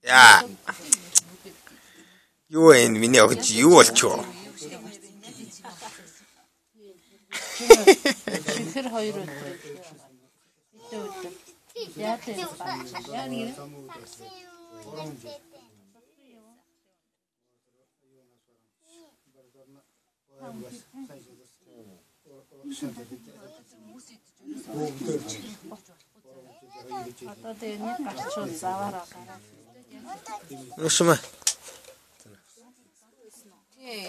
야, 요엔 миний огж юу болчихоо? Шихэр хоёр өдөр. Яа тийм Нушма.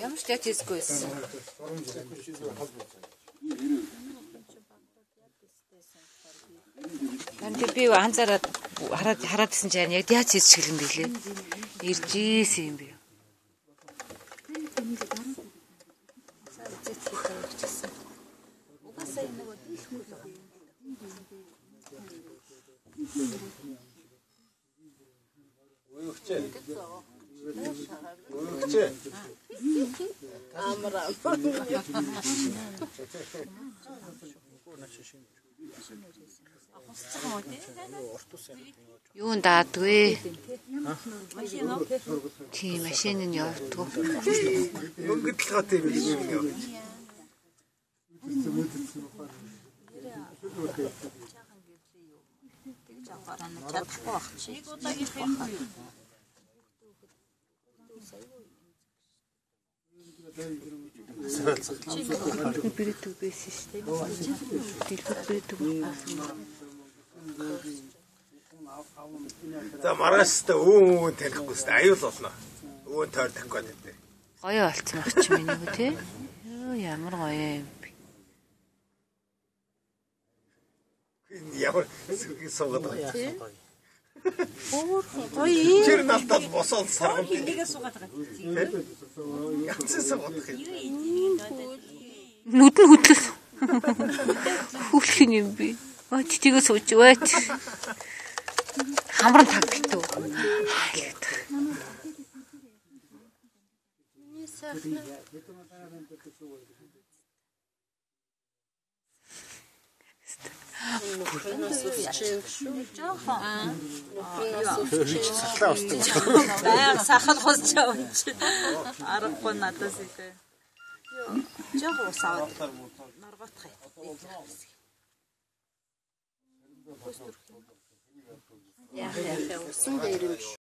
Ямар ч яж хийсгүй байсан. Энд би анзаараад хараад исэн чинь яг яаж хийчих юм бэ лээ. Ирж ийсэн юм бэ. Юунд даадгүй. Тийм машин нь явдаг. Мөнгөд л хат юм юм. Бирэтүү байсан шүү дээ. Бирэтүү За маргааш та өөн танихгүй шүү дээ. Аюул болно. Өөн тойр таних гээд дээ. гоё болцсон баг чи миний хөө тий. Йоо ямар гоё юм. Ямар суугаад байгаа. Гоё. Тэр налтал босоод саргал. Энийг суугаад байгаа. Янз суугаад байгаа. Нүд нь хөдлөс. Хүлх юм би. Чичигээ сууж бач. Хамран тагтуу. Баяр сахал хосч явж. Аргагүй надаас игээ. Жог усаад наргатах. Яах усан дээр юм биш.